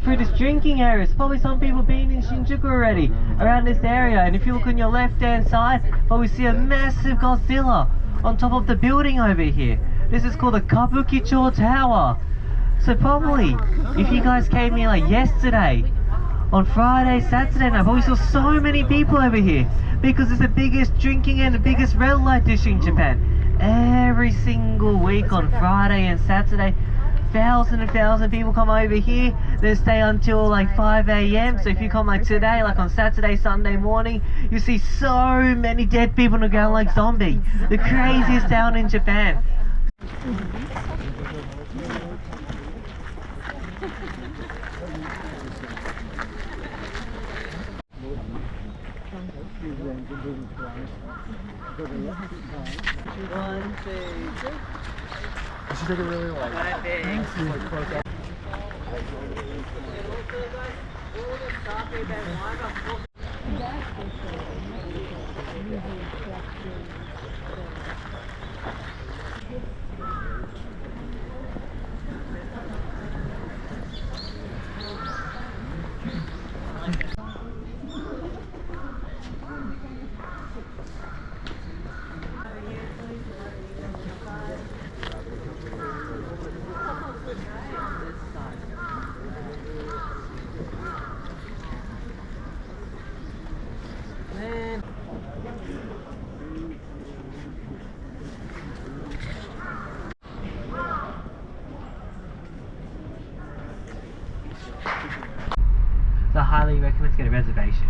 through this drinking area. There's probably some people been in Shinjuku already, around this area. And if you look on your left hand side, probably see a massive Godzilla on top of the building over here. This is called the Kabukicho Tower. So probably, if you guys came here like yesterday, on Friday, Saturday night, probably saw so many people over here because it's the biggest drinking and the biggest red light district in Japan. Every single week on Friday and Saturday, thousands and thousands of people come over here. They stay until like 5 AM. So if you come like today, like on Saturday, Sunday morning, you see so many dead people on the ground like zombie. The craziest town in Japan. One, two, three. You should take it really light. Thanks. Like close up. So I highly recommend to get a reservation.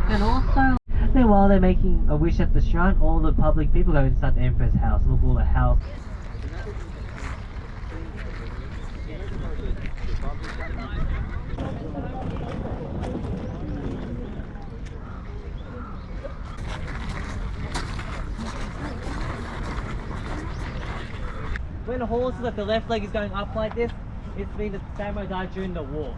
And also, then while they're making a wish at the shrine, all the public people go inside the Emperor's house. Look at all the house. When the horse is at the left leg is going up like this, it's means that the samurai died during the war.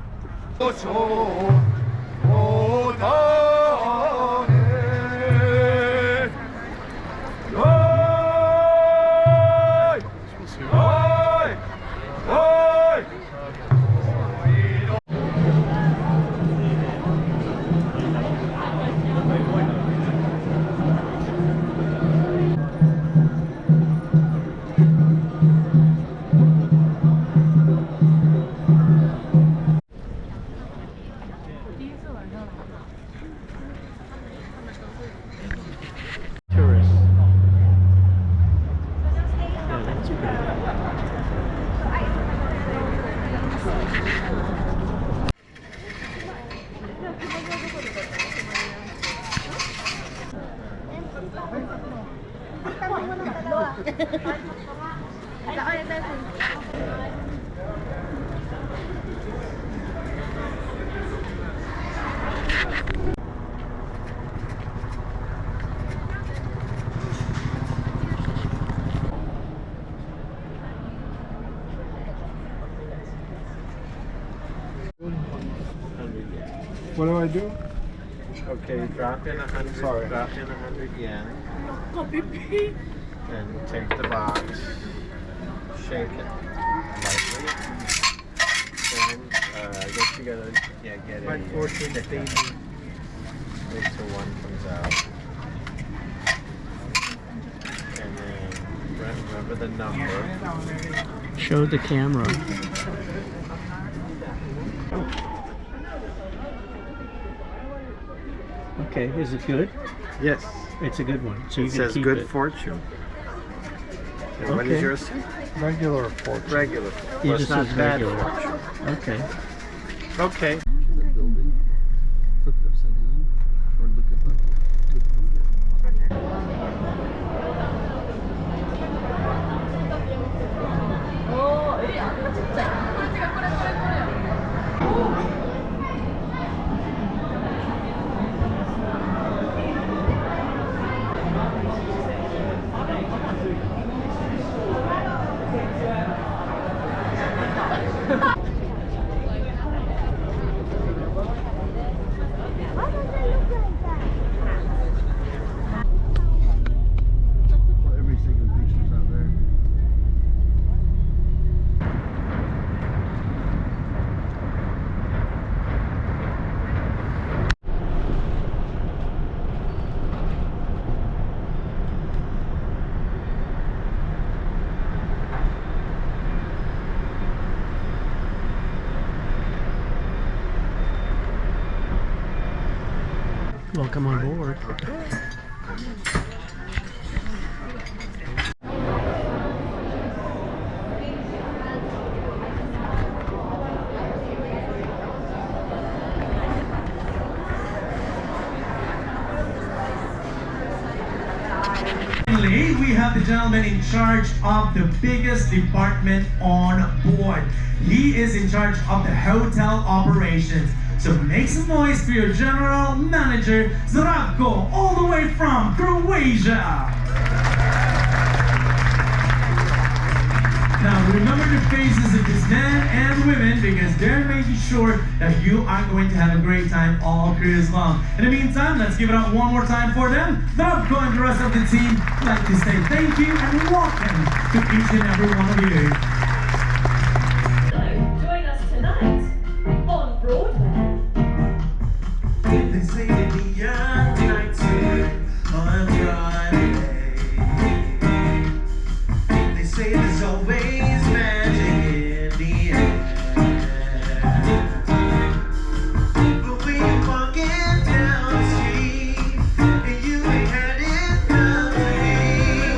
What do I do? Okay, drop in 100. Sorry. Drop in 100 yen. And take the box. Shake it lightly. Then I guess you gotta get My a fortune stick baby. Wait till one comes out. And then remember the number. Show the camera. Okay, is it good? Yes. It's a good one. So you It can says keep good it. fortune. And what Okay. is yours? Regular fortune. Regular. You Well, it's just not says bad regular. fortune. Okay. Okay. The building, flip it upside down, or look above it. Take it from here. Welcome on board. Finally, we have the gentleman in charge of the biggest department on board. He is in charge of the hotel operations. So make some noise for your general manager, Zdravko, all the way from Croatia. Now remember the faces of these men and women because they're making sure that you are going to have a great time all cruise long. In the meantime, let's give it up one more time for them. Zdravko and the rest of the team would like to say thank you and welcome to each and every one of you. Join us tonight on Broadway. If they say to me, yeah, tonight too, on Friday. They say there's always magic in the air. But when you're walking down the street and you ain't had it coming,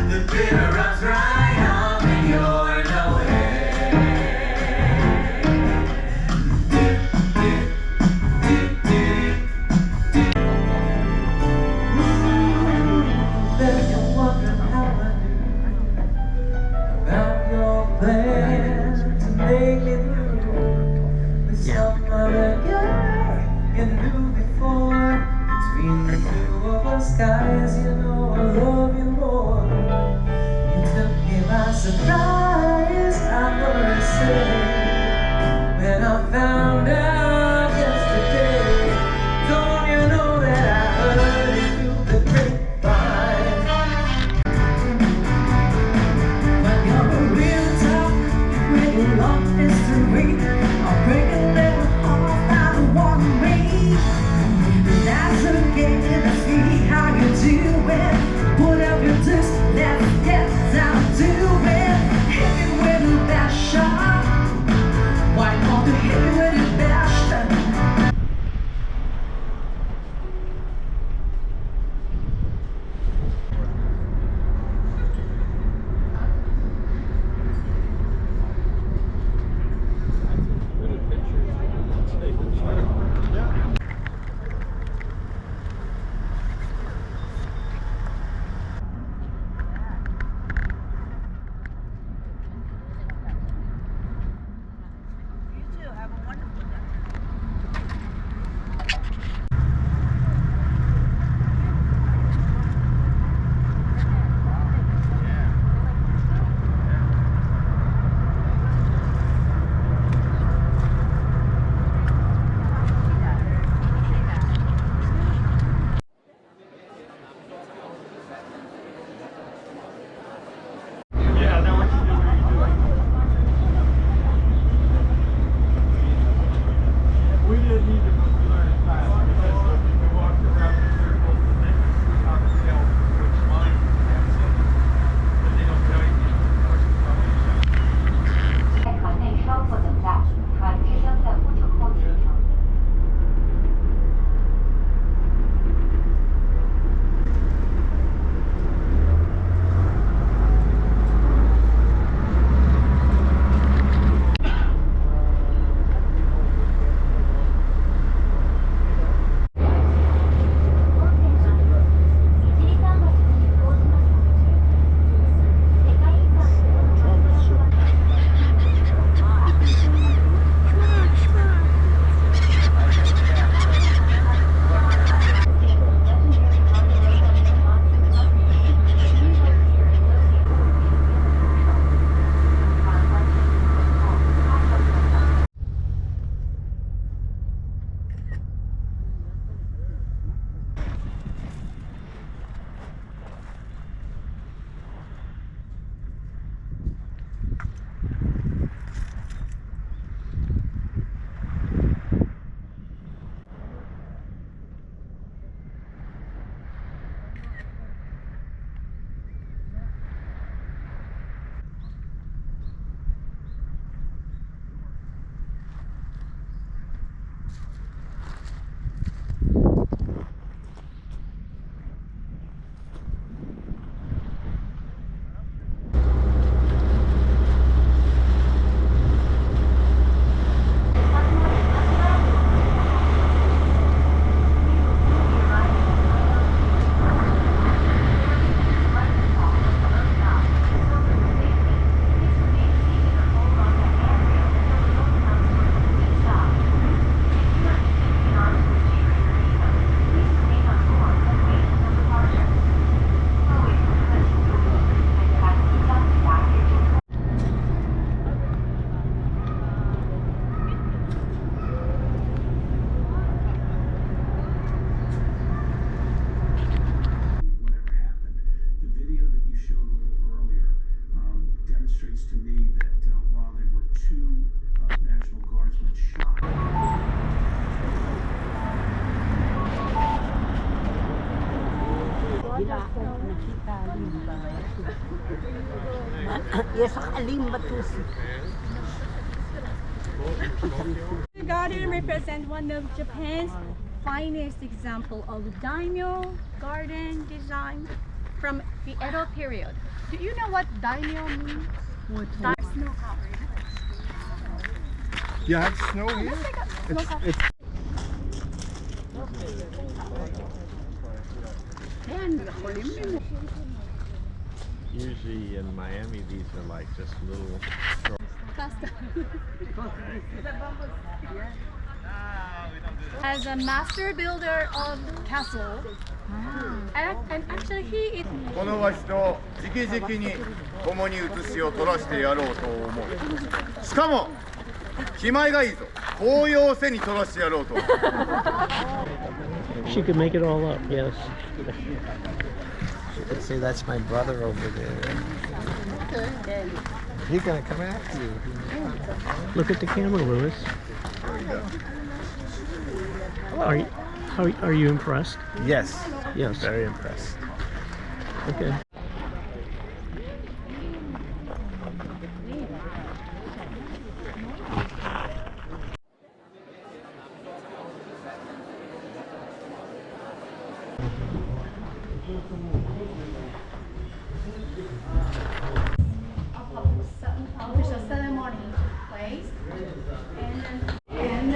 the bitter runs right on and you're nowhere. Then you're wondering how I knew about your plan to make it through with some other guy you knew before. Between the two of us guys, you know I love you more. You took me by surprise, I must say, when I found out yesterday. Don't you know that I heard it through the grapevine? When you're a real talk, when you love history, I'll break a little heart I don't want to make. That's okay, let's see how you do it. Put up your dukes, let's get down to it. Hit me with a best shot. Why not to hit me with a best shot? The garden represents one of Japan's finest example of daimyo garden design from the Edo period. Do you know what daimyo means? Snow covered. You have snow here? Looks like a snow covered. Usually in Miami, these are like just little. As a master builder of castle, and actually he is このわしと直々に共に写しを撮らせてやろうと思う。しかも気前がいいぞ。紅葉背に撮らせてやろうと思う。 She could make it all up, yes. You could say that's my brother over there. He's gonna come after you. Look at the camera, Lewis. Are you impressed? Yes. Yes. Very impressed. Okay. official ceremony took place, and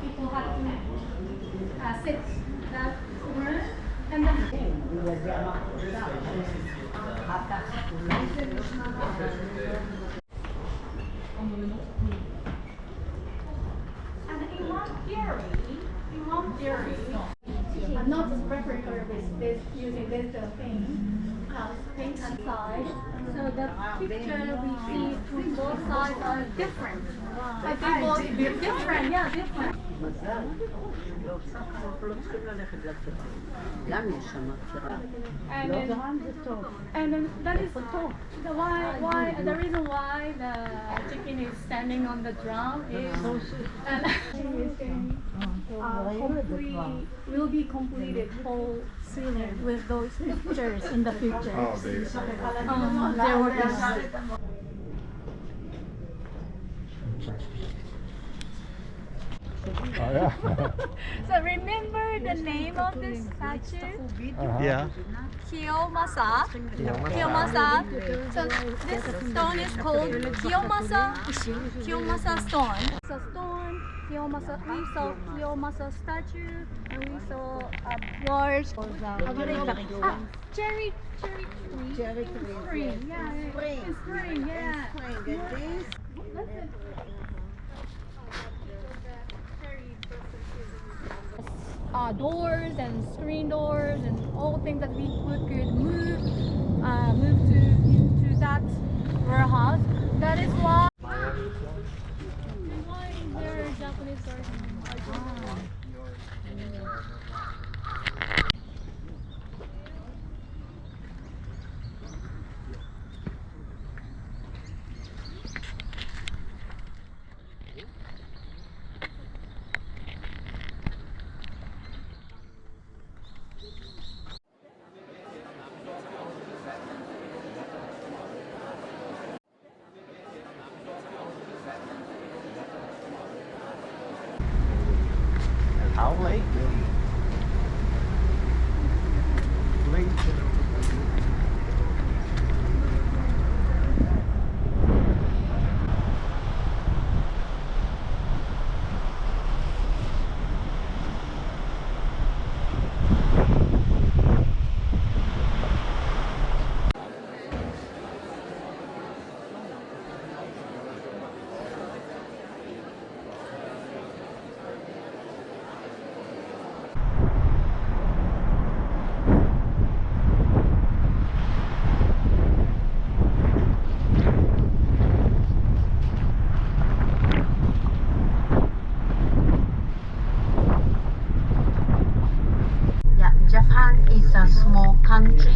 people had to sit that room, and in one theory, I'm not just preparatory with this using this thing, paint inside. So the picture we see from both sides are different. I think both different, yeah, different. And then that is the reason why the chicken is standing on the drum is will be completed whole ceiling with those pictures in the future. Oh, there. There were Oh, yeah. So remember the name of this statue? Yeah. Kiyomasa. Kiyomasa. So this stone is called Kiyomasa Ishi. Kiyomasa stone. So stone, Kiyomasa. We saw Kiyomasa statue, and we saw a large cherry tree. Spring. Yeah. It's spring. Yeah. Listen. Doors and screen doors and all things that we could move into that warehouse. That is why there are Japanese stores. How late? Late. Japan is a small country.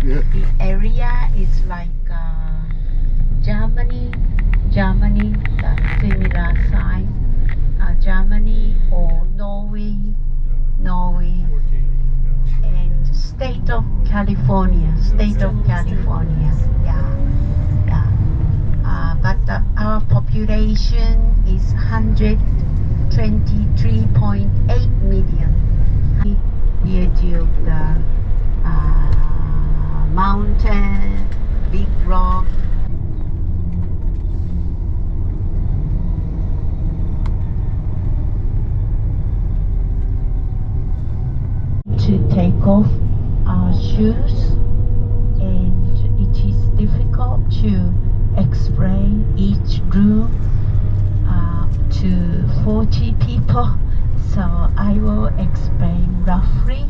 Yeah. The area is like Germany, the similar size. Germany or Norway, and California, state of California. Yeah, yeah. But our population is 123.8 million. Near to the mountain, big rock. To take off our shoes, and it is difficult to explain each room to 40 people, so I will explain roughly.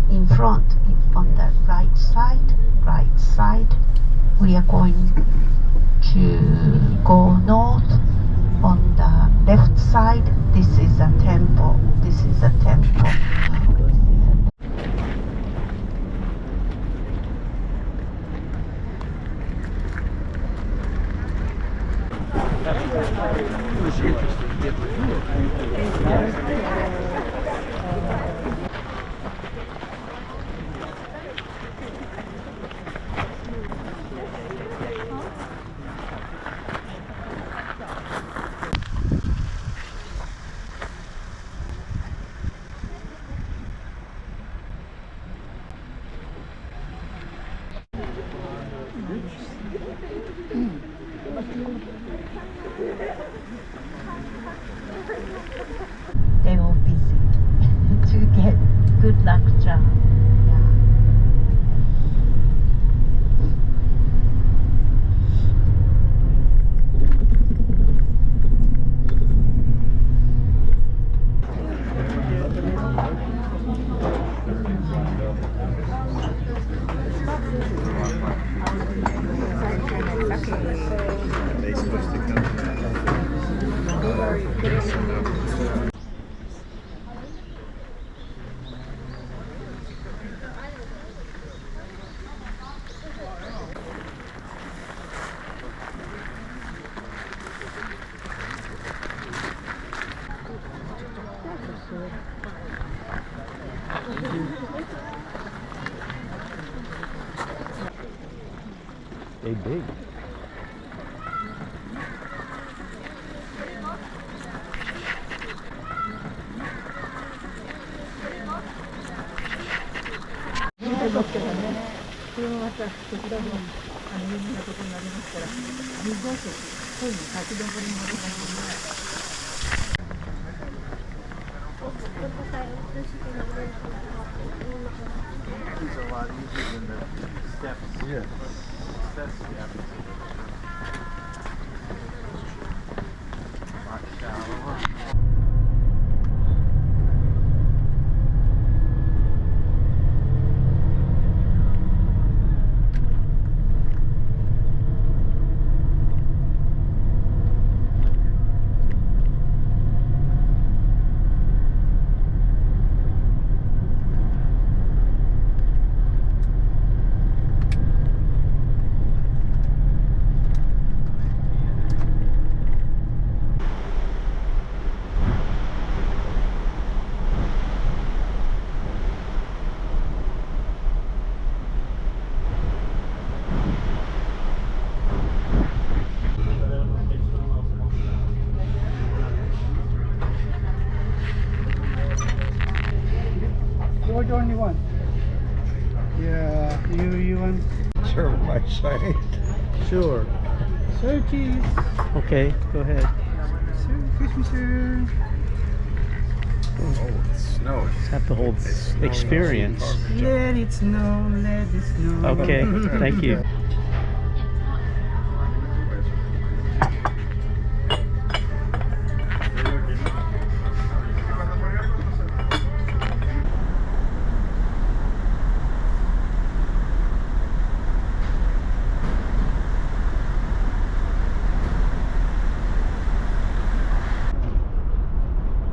In front, on the right side, we are going to go north. On the left side, this is a temple. This is a temple. They were busy to get good luck charm. Yeah. They supposed to come. They big. It's a lot easier than the steps. Yeah. That's much shallower. What one you want? Yeah, you want? Sure, my side. Sure. Sir, cheese. Okay, go ahead. Sir, Christmas, sir. Oh, it snows. Just have the whole experience. Let it snow, let it snow. Okay, thank you.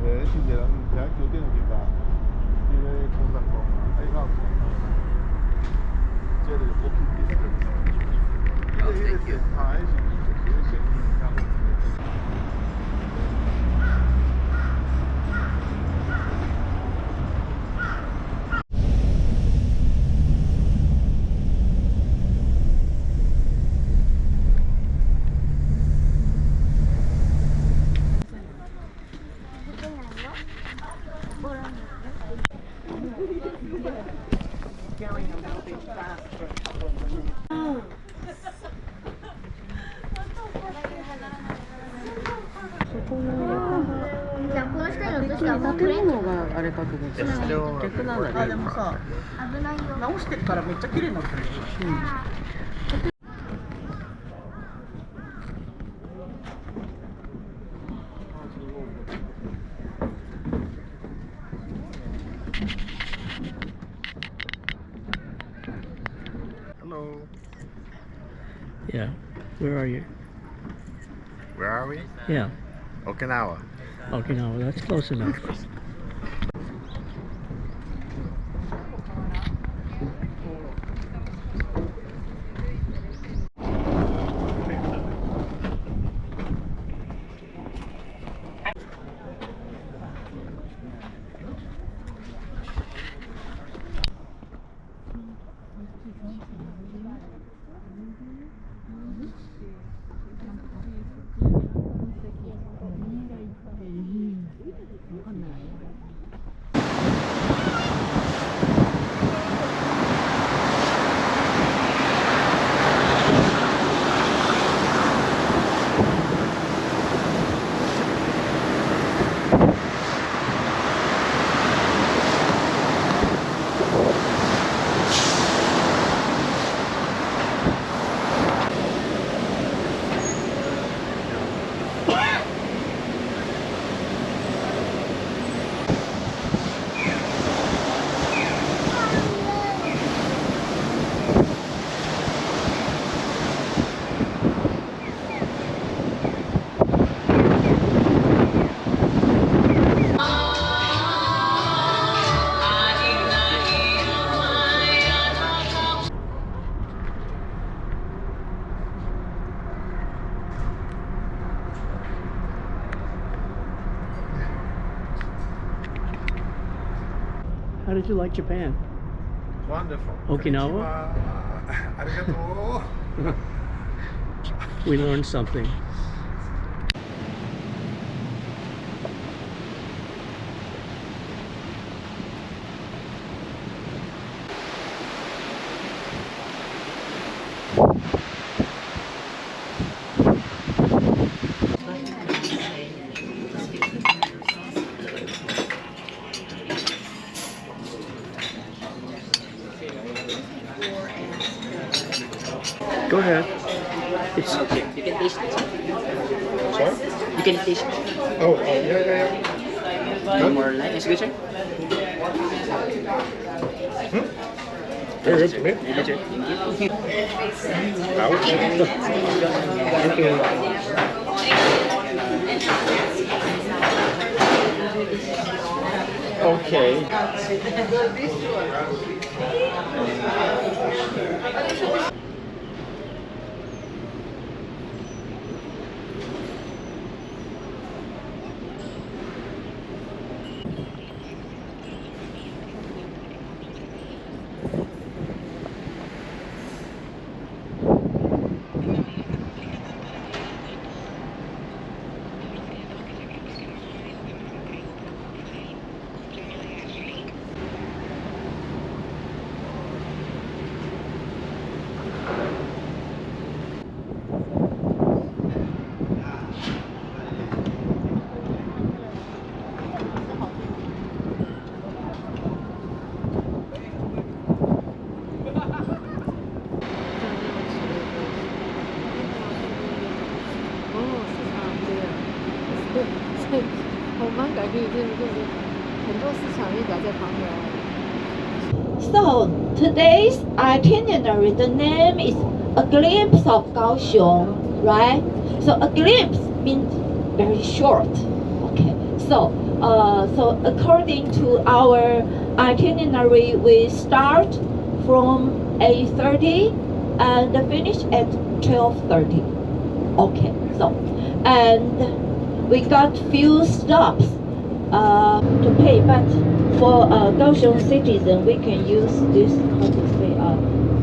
Yeah, this is 建物があれかと思って逆なんだね。あ、でもさ、直してからめっちゃ綺麗になってる。Hello. Yeah. Where are you? Where are we? Yeah. Okinawa. Okinawa. That's close enough. How did you like Japan? Wonderful. Okinawa? Arigato. We learned something. Go ahead. It's Okay, you can taste it. Sorry? You can taste it. Oh, yeah. One more line. It's good, sir. Very good to me. Yeah, sir. Thank you. Okay. So today's itinerary, the name is A Glimpse of Kaohsiung, right? So a glimpse means very short. Okay. So according to our itinerary, we start from 8:30 and finish at 12:30. Okay. So and we got few stops to pay, but for Kaohsiung citizen, we can use this, how to say,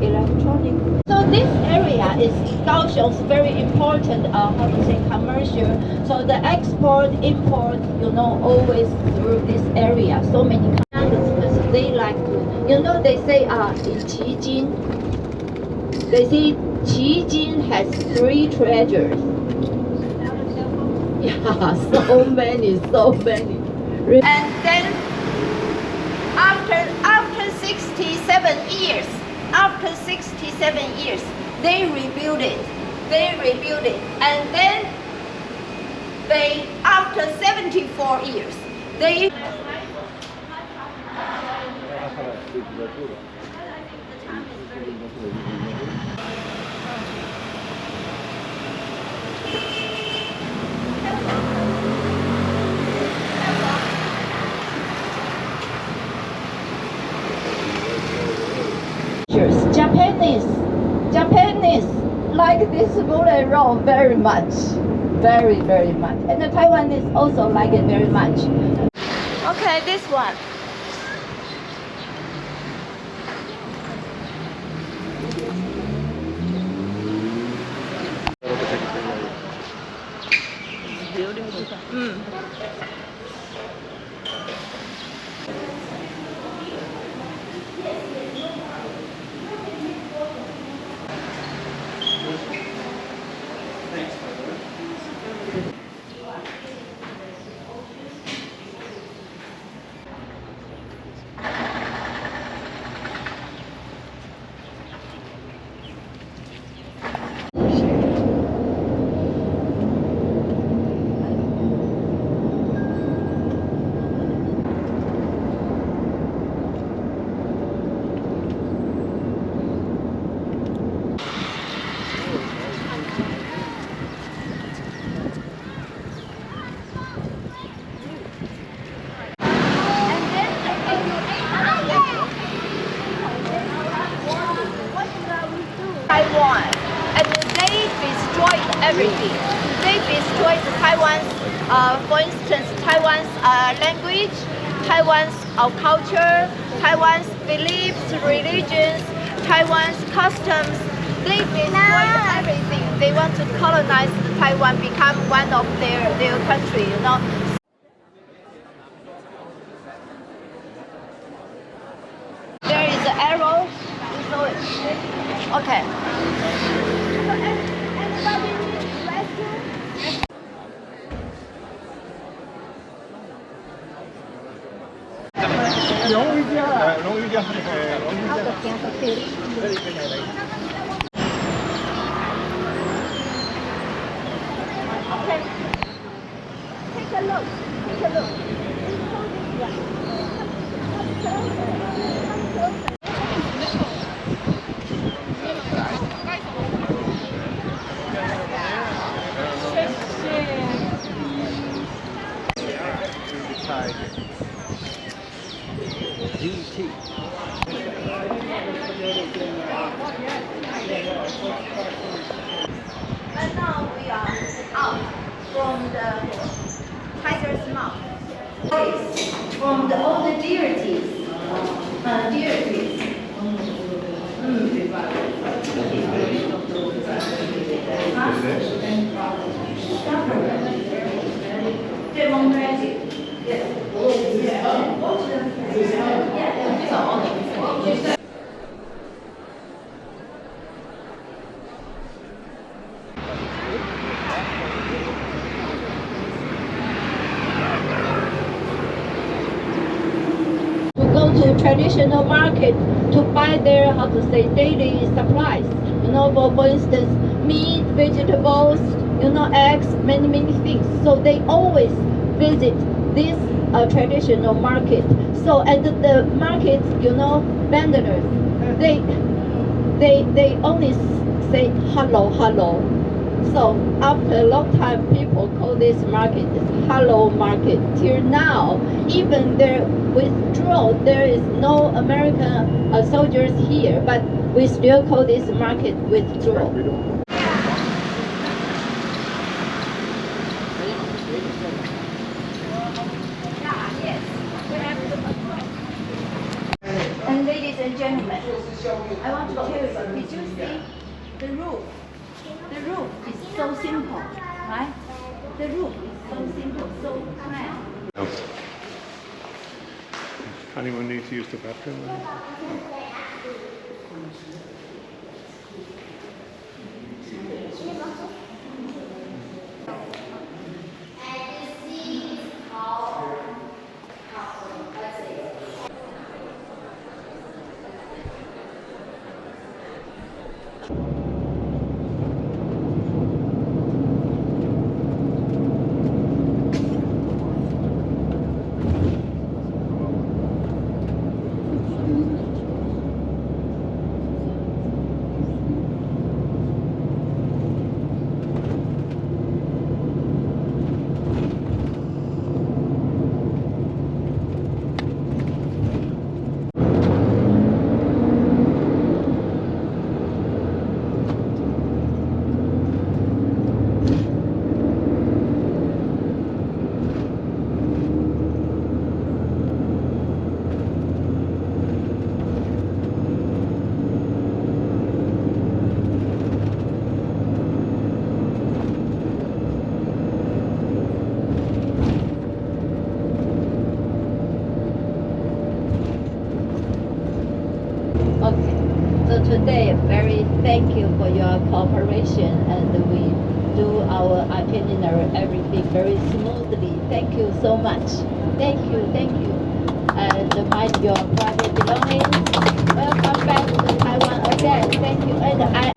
electronic. So this area is Kaohsiung's very important, how to say, commercial. So the export, import, always through this area. So many countries, they like to, You know, they say in Qijin, they say Qijin has 3 treasures. Yeah, so many. And then after 67 years, they rebuild it. And then after 74 years, they Japanese like this bullet roll very much, very much, and the Taiwanese also like it very much. Okay, this one. Taiwan, and they destroyed everything. They destroyed Taiwan's, for instance, Taiwan's language, Taiwan's culture, Taiwan's beliefs, religions, Taiwan's customs. They destroyed everything. They want to colonize Taiwan, become one of their country, you know. There is an arrow. You saw it. Okay. So anybody needs rescue? Okay. Take a look. But now we are out from the tiger's mouth. From the old deities. Democratic. To traditional market to buy their, how to say, daily supplies. You know, for instance, meat, vegetables, you know, eggs, many things. So they always visit this traditional market. So at the market, you know, vendors, they only say hello. So after a long time, people call this market Hello Market. Till now, even their withdrawal, there is no American soldiers here, but we still call this market withdrawal. And ladies and gentlemen, I want to tell you, did you see the roof? The roof is so simple, right? The roof is so simple, so flat. Anyone need to use the bathroom? Okay, so today, very thank you for your cooperation, and we do our itinerary, everything very smoothly. Thank you so much. Thank you, and mind your private belongings. Welcome back to Taiwan again. Thank you, and I.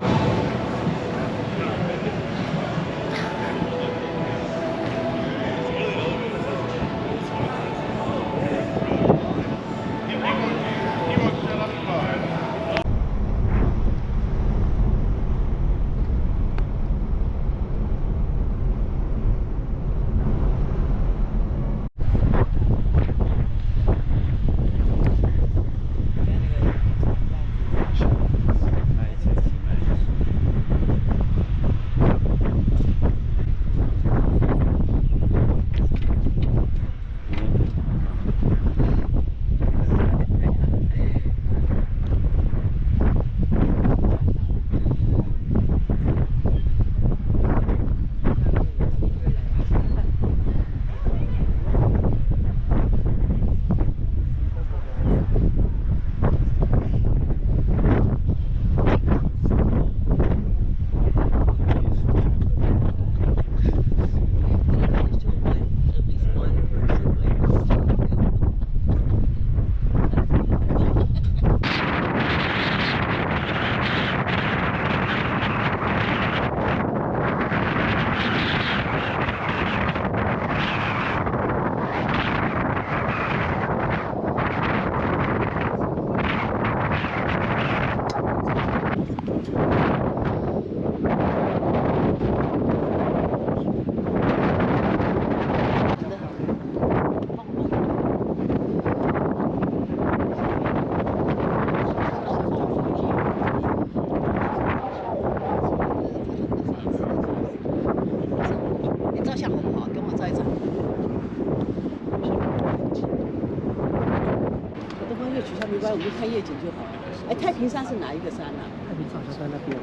我们就看夜景就好。哎，太平山是哪一个山啊？太平山好像在那边。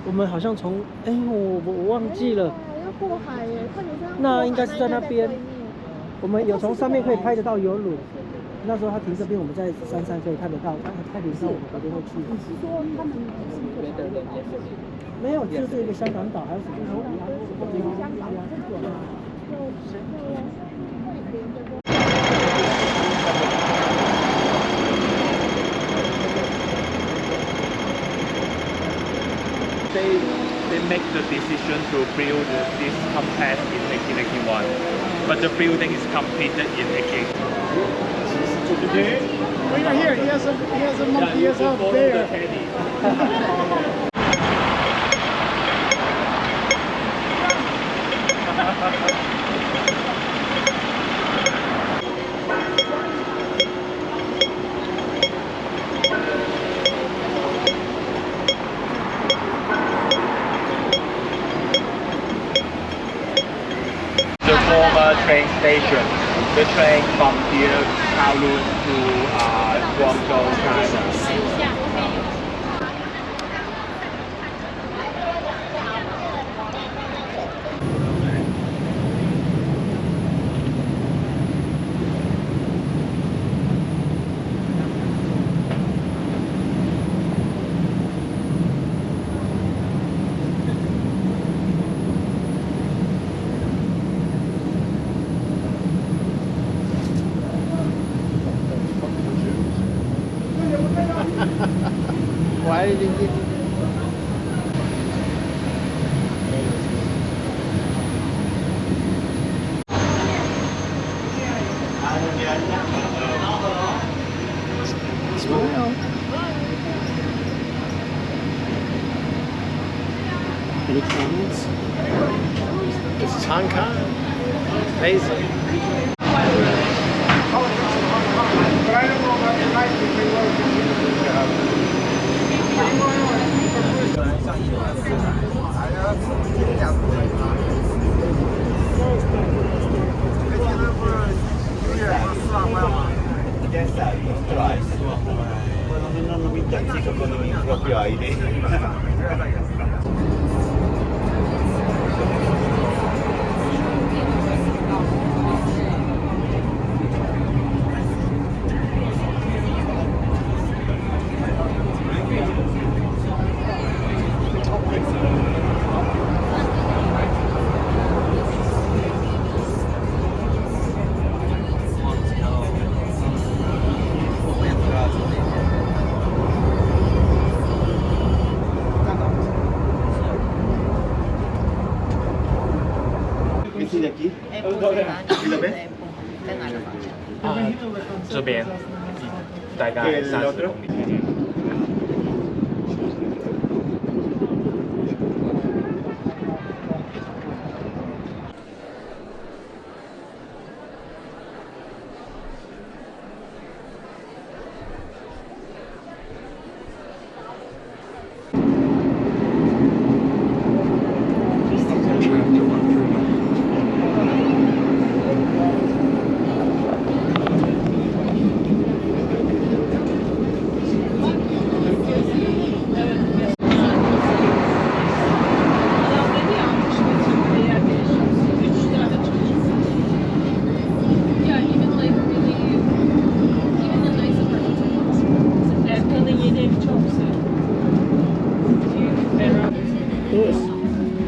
我们好像从我忘记了。要过海耶，太平山。那应该是在那边。我们有从上面可以拍得到游轮。那时候他停这边，我们在山上可以看得到。太平山我们昨天会去。你是说他们别的人也是？没有，就是一个香港岛，还有什么？香港这种啊，They make the decision to build this complex in 1991, but the building is completed in 18. Okay. Wait right here. He has a monkey. He has a bear. The former train station. The train from here, Kowloon to Guangzhou, China. Smile. Any comments? This is Hong Kong. Amazing. Non mi identifico con i miei propri aidi.是的aquí？ 这边大概30公里。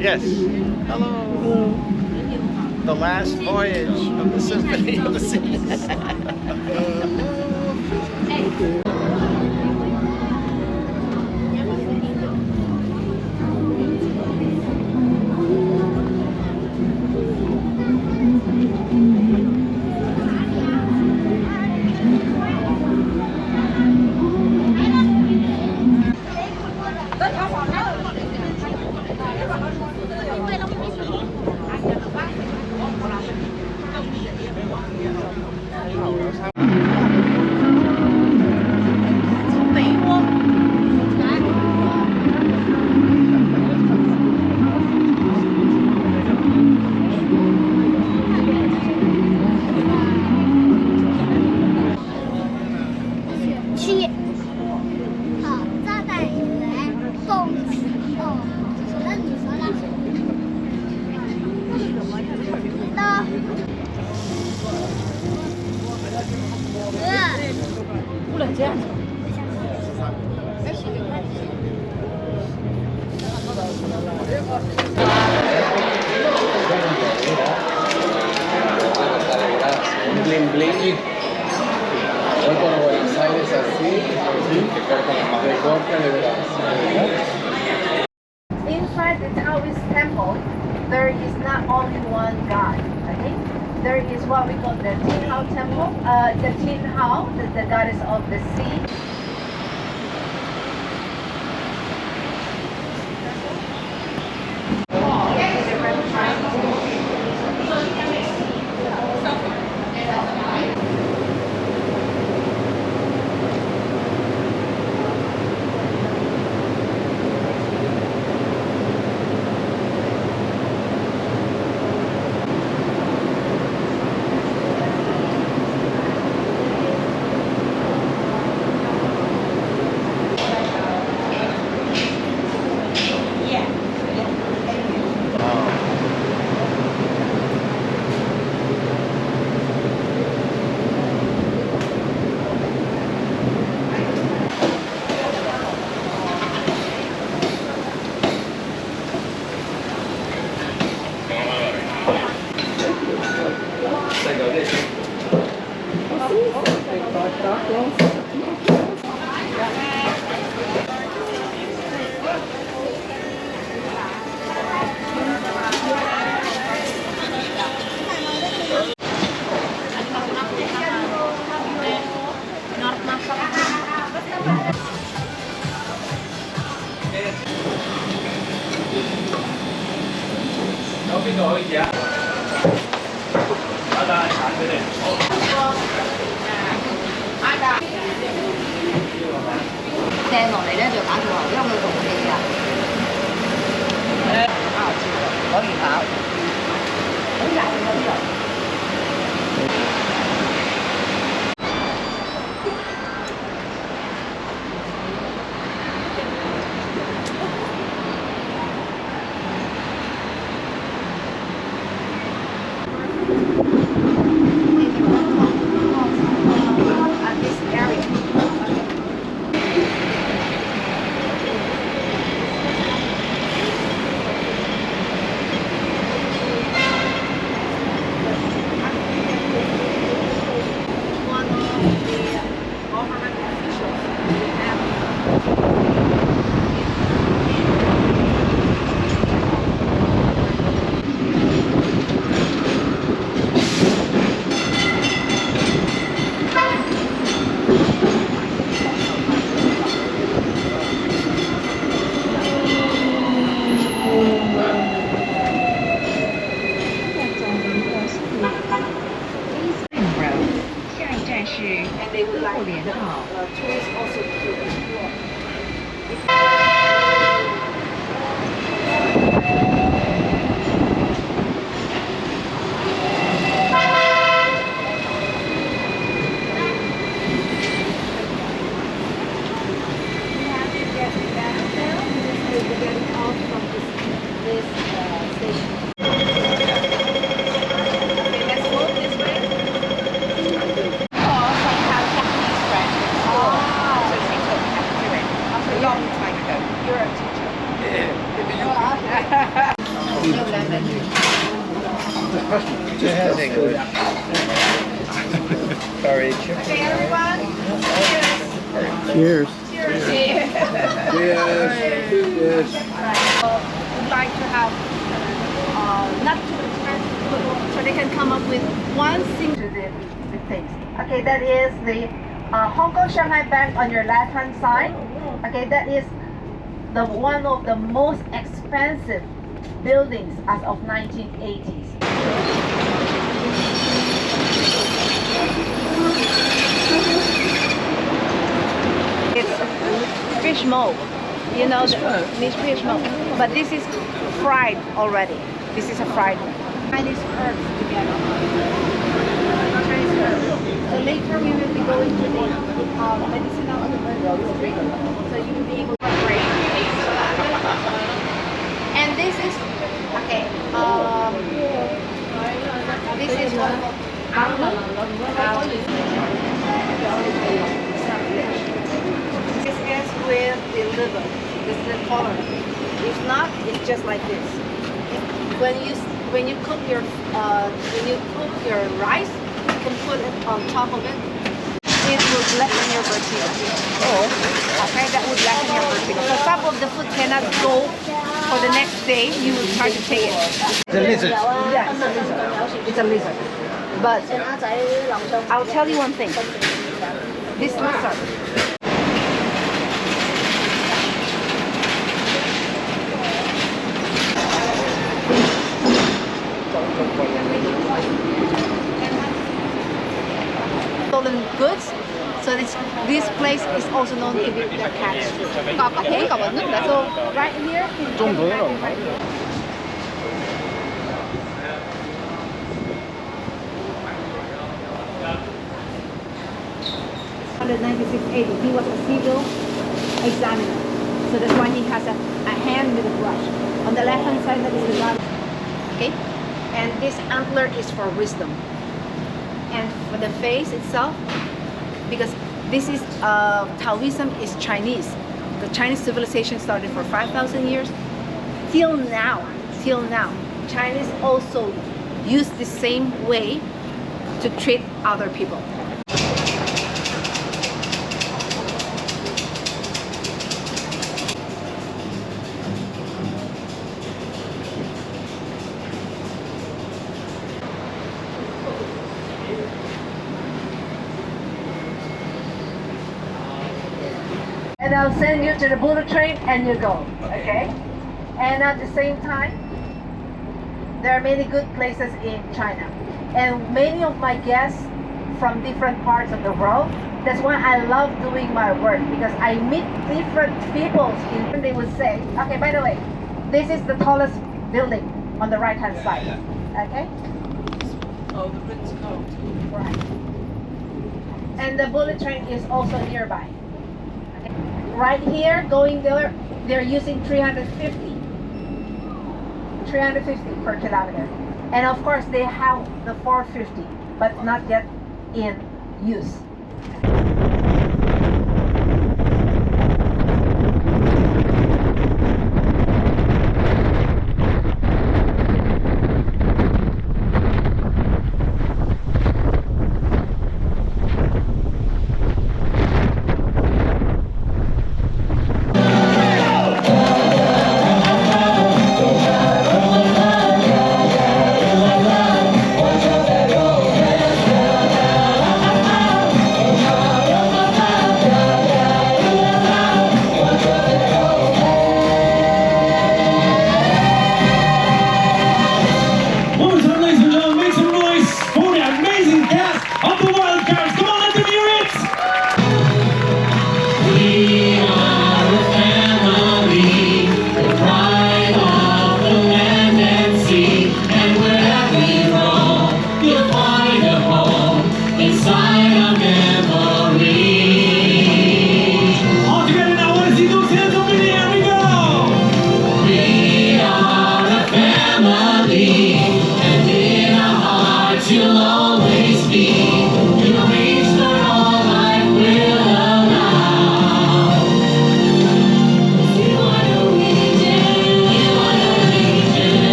Yes. Hello. The last voyage of the Symphony of the Seas. Bling bling. Voy por Buenos Aires así, te corta de verdad. Inside the Taoist temple, there is not only one God. Okay, there is what we call the Tin Hao temple. The Tin Hao, the goddess of the sea. 邊度可以啊？打打殘佢哋。掟落嚟咧就打住話，因為佢同氣啊。可以跑，好曳啊呢度。Sorry. Okay, everyone. Cheers. Cheers. Cheers. Would like to have not too expensive food, so they can come up with one thing to the things. Okay, that is the Hong Kong Shanghai Bank on your left hand side. Okay, that is the one of the most expensive buildings as of 1980s. It's fish mold, you know, this fish mold. But this is fried already. This is a fried one. Chinese herbs together. Chinese herbs. So later we will be going to the medicinal district. So you will be able to break. And this is okay. This is what this is with the liver. This is the color. If not, it's just like this. When you cook your rice, you can put it on top of it. It will blacken your tortilla. Okay, that will blacken your tortilla. So some of the food cannot go for the next day. You will try to take it. It's a lizard. Yes, it's a lizard. But I'll tell you one thing. This lizard. Stolen goods. So this place is also known to be the cat street. So right here. Right here. 9680, he was a civil examiner. So that's why he has a hand with a brush. On the left hand side, that is the God. Okay? And this antler is for wisdom. And for the face itself, because this is, Taoism is Chinese. The Chinese civilization started for 5,000 years. Till now, Chinese also use the same way to treat other people. And I'll send you to the bullet train and you go, okay? And at the same time, There are many good places in China, and many of my guests from different parts of the world. That's why I love doing my work, because I meet different people. And they would say, okay, by the way, this is the tallest building on the right hand side. Okay? Oh, the Ritz-Carlton. Right. And the bullet train is also nearby. Okay? Right here, going there, they're using 350 per kilometer. And of course, they have the 450, but not yet in use.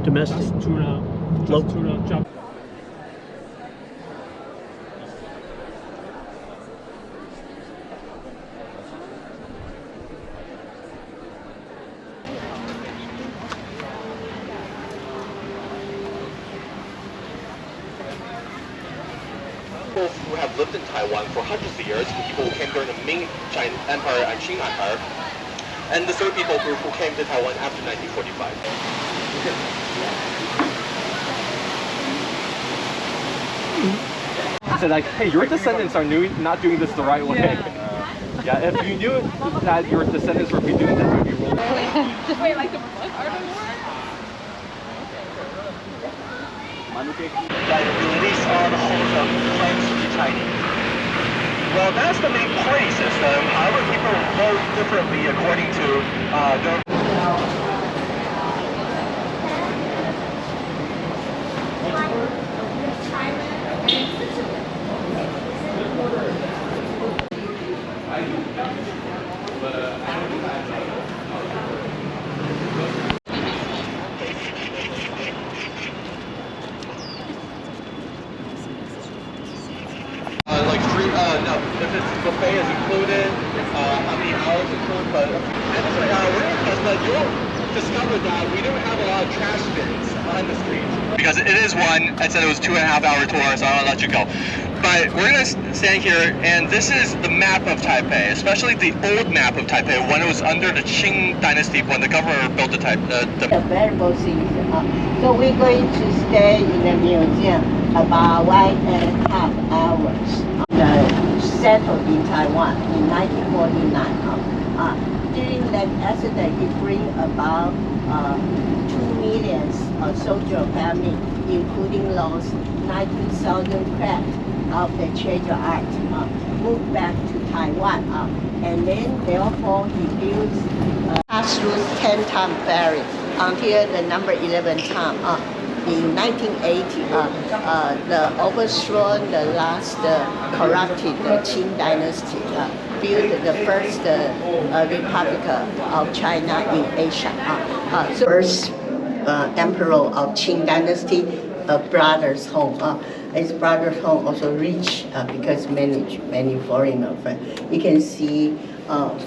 Domestic. Tuna jump. People who have lived in Taiwan for hundreds of years, people who came during the Ming Empire and Qing Empire, and the third people group who came to Taiwan after 1945. Said like, hey, your descendants are not doing this the right way. Yeah, if you knew that your descendants would be doing this, you'd be rolling. Wait, like the book artwork? Liabilities are the holder claims to be Chinese. Well, that's the main point system. However, people vote differently according to their. No, if it's buffet is included, how many hours included, but you'll discover that we don't have a lot of trash bins on the street. Because it is one, I said it was 2.5 hour tour, so I'll let you go. But we're going to stand here, and this is the map of Taipei, especially the old map of Taipei, when it was under the Qing dynasty, when the governor built the variable things. So we're going to stay in the museum about 1.5 hours. Settled in Taiwan in 1949. During that accident, it bring about 2 million soldier family, including those 19,000 craft of the treasure art, moved back to Taiwan. And then, therefore, he built pass through 10-ton ferry until the number 11 time. In 1980, the overthrown the last corrupted Qing dynasty, built the first republic of China in Asia. So first emperor of Qing dynasty, brother's home. His brother's home also rich because many foreigners. You can see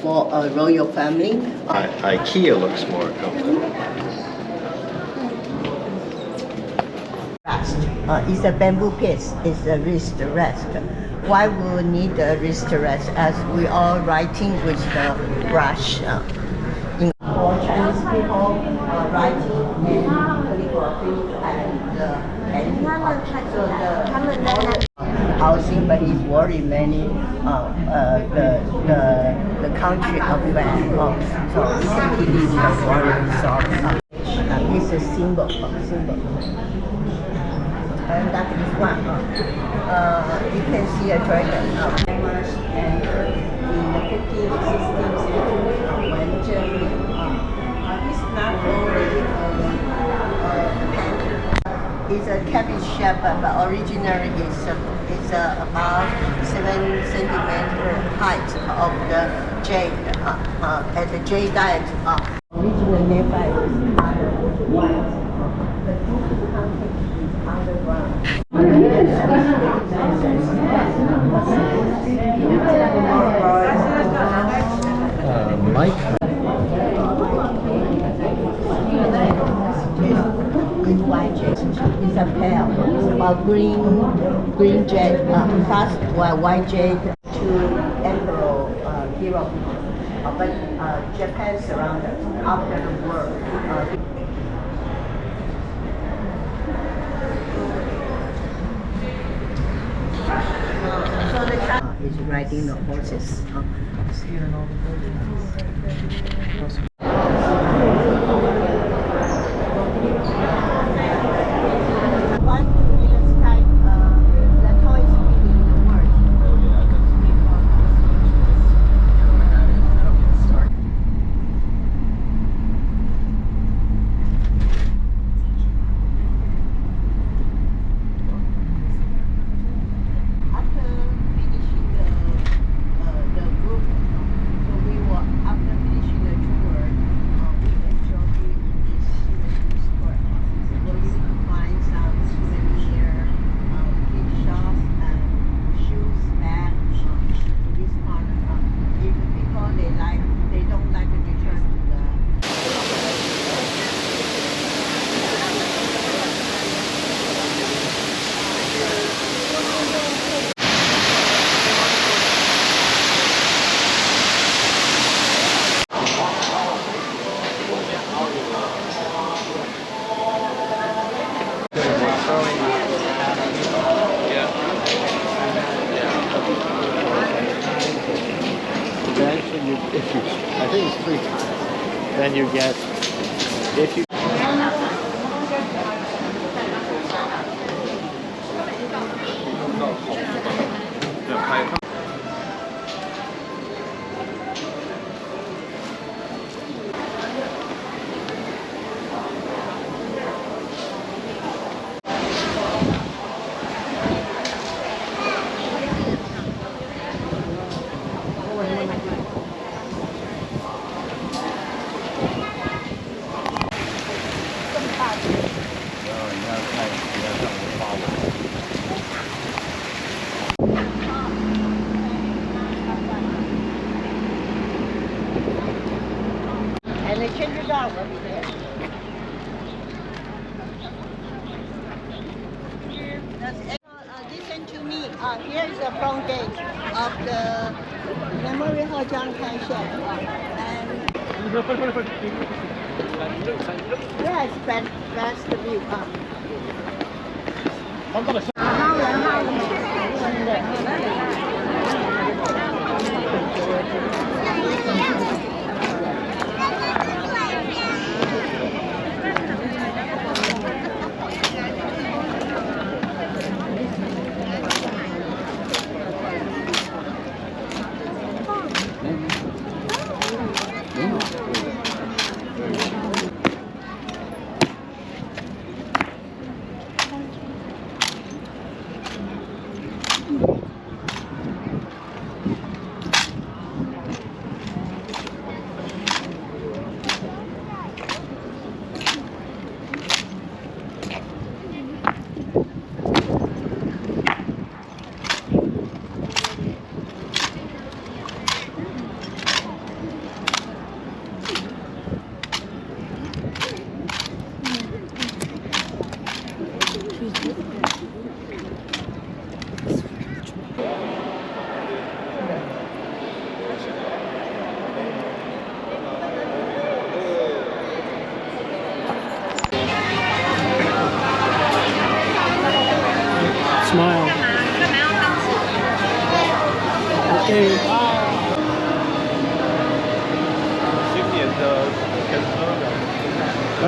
for a royal family. IKEA looks more comfortable. It's a bamboo piece. It's a wrist rest. Why we need a wrist rest? As we are writing with the brush. For Chinese people, writing and calligraphy and so the housing, but it's very many the country of man. So we can keep it very soft. It's a symbol. And that is one. You can see a dragon. And in the 15th, 16th century, when Germany, it's not only painting. It's a cabbage shape, but originally it's about 7 centimeter height of the jade at the jade diet. Original nearby was white. Mike? With white jade. It's a pair. It's about green jade plus white jade to emperor hero. But Japan surrounded after the war. So the China is riding the horses. I think it's 3 times. Then you get, if you And they change it out over there. Listen to me. Here is the front gate of the Memorial Hall Chiang Kai-shek. And yes, best view.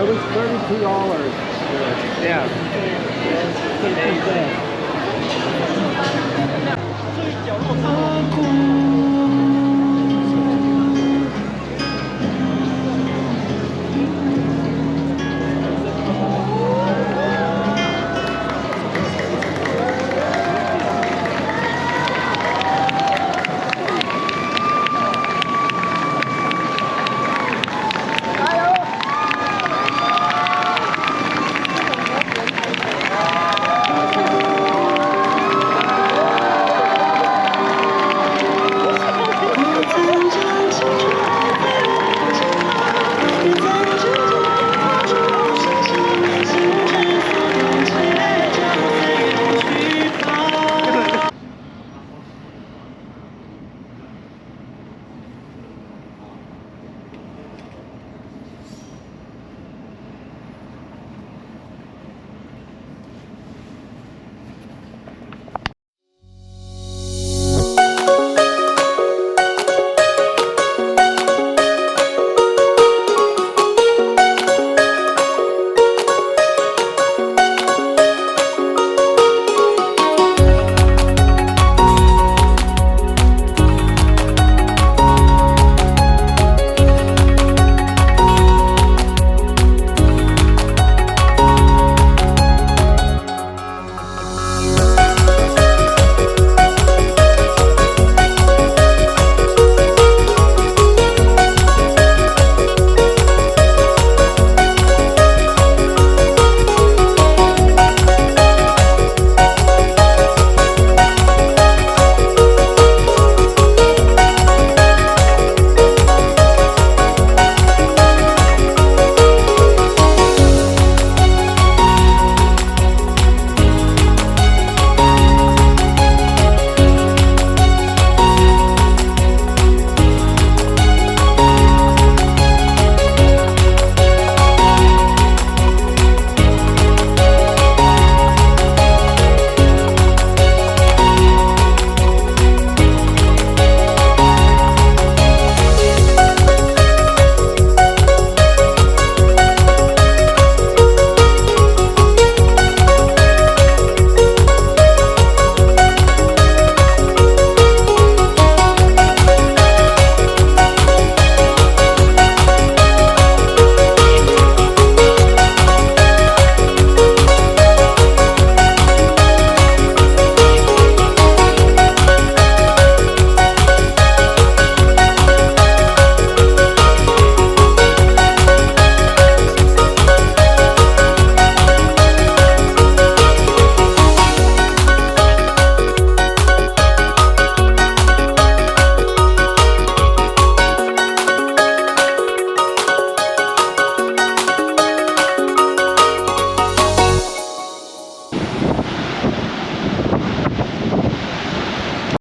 That was $32. Yeah. Yes, 最角落